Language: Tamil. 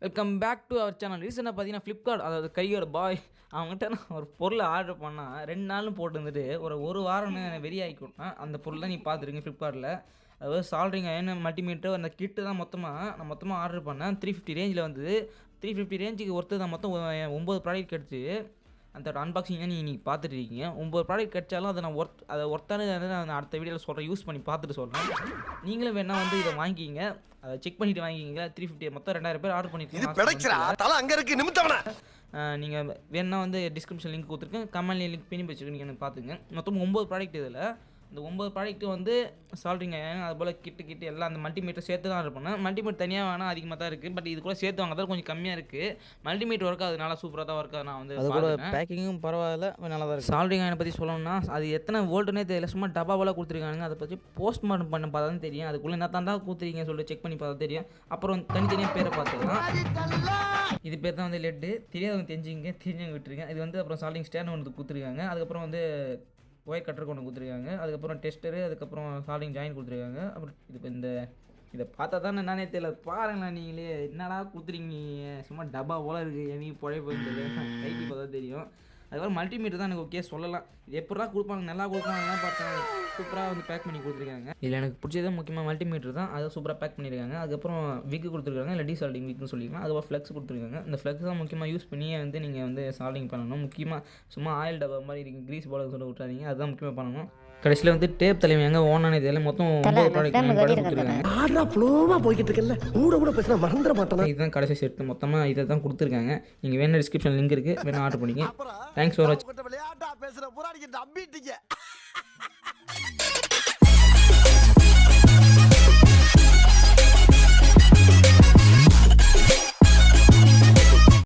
Welcome back to our channel. ரீசெண்டாக பார்த்தீங்கன்னா ஃப்ளிப்கார்ட், அதாவது கையோட பாய், அவங்ககிட்ட நான் ஒரு பொருளை ஆர்டர் பண்ணால் 2 நாளும் போட்டு வந்துட்டு ஒரு வாரம்னு வெறியாகி கொடுத்தேன். அந்த பொருளை நீ பார்த்துருக்கீங்க ஃப்ளிப்கார்ட்டில். அதாவது சால்ட்ரிங் அயன் மல்டிமீட்டர் அந்த கிட்டு தான் நான் ஆர்டர் பண்ணேன். 350 ரேஞ்சில் வந்தது. 350 ரேஞ்சுக்கு ஒருத்தர் தான். மொத்தம் 9 ப்ராடக்ட் கிடச்சி. அந்த அன்பாக்சிங்காக நீங்கள் பார்த்துட்டு இருக்கீங்க. 9 ப்ராடக்ட் கிடைச்சாலும் அதை நான் ஒர்த்தானு நான் அடுத்த வீடியோவில் சொல்கிறேன், யூஸ் பண்ணி பார்த்துட்டு சொல்கிறேன். நீங்களும் வேணால் வந்து இதை வாங்கிக்கிங்க, அதை செக் பண்ணிவிட்டு வாங்கிக்கிங்க. 350 மொத்தம் 2000 பேர் ஆர்டர் பண்ணியிருக்கீங்க. நீங்கள் வேணால் வந்து டிஸ்கிரிப்ஷன் லிங்க் கொடுத்துருக்கேன், கமெண்ட்லேயும் லிங்க் பண்ணி வச்சுருக்கேன், நீங்கள் பார்த்துங்க. மொத்தம் 9 ப்ராடக்ட் இதில். இந்த 9 ப்ராடக்ட்டு வந்து சால்ட்ரிங் அயன், அதுபோல் கிட்டு எல்லாம் அந்த மல்டிமீட்டர் சேர்த்து தான் ஆர்டர் பண்ணேன். மல்டிமீட்டர் தனியாக வேணால் அதிகமாக தான் இருக்குது, பட் இது கூட சேர்த்து வாங்கிறதால கொஞ்சம் கம்மியாக இருக்குது. மல்டிமீட்டர் ஒர்க் அது நல்லா சூப்பராக தான் ஒர்க். நான் வந்து அது கூட பேக்கிங்கும் பரவாயில்ல, நல்லா தான் இருக்குது. சால்ட்ரிங் அயனை பற்றி சொல்லணும்னா அது எத்தனை வோல்ட்டுனே தெரியல, சும்மா டப்பாவெல்லாம் கொடுத்துருக்காங்க. அதை பற்றி போஸ்ட்மார்ட்டம் பண்ண பார்த்தா தான் தெரியும், அதுக்குள்ளே என்ன தான் கொடுத்துருக்கீங்க சொல்லிட்டு செக் பண்ணி பார்த்தா தெரியும். அப்புறம் தனித்தனியாக பேரை பார்த்துக்கலாம். இது பேர் தான் வந்து லெட்டு. தெரியாதவங்க தெரிஞ்சவங்க விட்டுருங்க. இது வந்து அப்புறம் சால்ட்ரிங் ஸ்டாண்ட் ஒன்று கொடுத்துருக்காங்க. அதுக்கப்புறம் வந்து ஒயர் கட்டருக்கு ஒன்று கொடுத்துருக்காங்க. அதுக்கப்புறம் டெஸ்டரு, அதுக்கப்புறம் சால்ட்ரிங் ஜாயின் கொடுத்துருக்காங்க. அப்புறம் இதை பார்த்தா தானே நானே தெரியல, பாருங்களேன் நீங்களே என்னடா கொடுத்துருக்கீங்க, சும்மா டப்பா போல இருக்குது. எனக்கு புழைப்பு கைட்டி பார்த்தா தெரியும். அதுக்கப்புறம் மல்டிமீட்டர் தான் எனக்கு ஓகே சொல்லலாம். இது எப்படா கொடுப்பாங்க, நல்லா கொடுப்பாங்கலாம் பார்த்தேன். சூப்பராக வந்து பேக் பண்ணி கொடுத்துருக்காங்க. இதில் எனக்கு பிடிச்சது முக்கியமாக மல்டிமீட்டர் தான், அதை சூப்பராக பேக் பண்ணியிருக்காங்க. அதுக்கப்புறம் விக்கு கொடுத்துருக்காங்க, இல்லை டீசால்டிங் விக்குன்னு சொல்லிக்கலாம். அதுக்கப்புறம் ஃப்ளெக்ஸ் கொடுத்துருக்காங்க. இந்த ஃப்ளெக்ஸ் தான் முக்கியமாக யூஸ் பண்ணியே வந்து நீங்கள் வந்து சால்டிங் பண்ணணும். முக்கியமாக சும்மா ஆயில் டப்பா மாதிரி இருக்குது, க்ரீஸ் போல சொல்ல விட்றாதீங்க, அதுதான் முக்கியமாக பண்ணணும். கடைசியில் வந்து டேப் தலைமை எங்கே ஓனான இதில் மொத்தம் 9 ப்ராடக்ட் கொடுத்துருக்காங்க. இதுதான் கடைசி செட், மொத்தமாக இதை தான் கொடுத்துருக்காங்க. நீங்கள் வேணும் டிஸ்கிரிப்ஷன் லிங்க் இருக்குது, வேணும் ஆர்டர் பண்ணிங்க. தேங்க்ஸ் ஃபார் வாட்சிங்.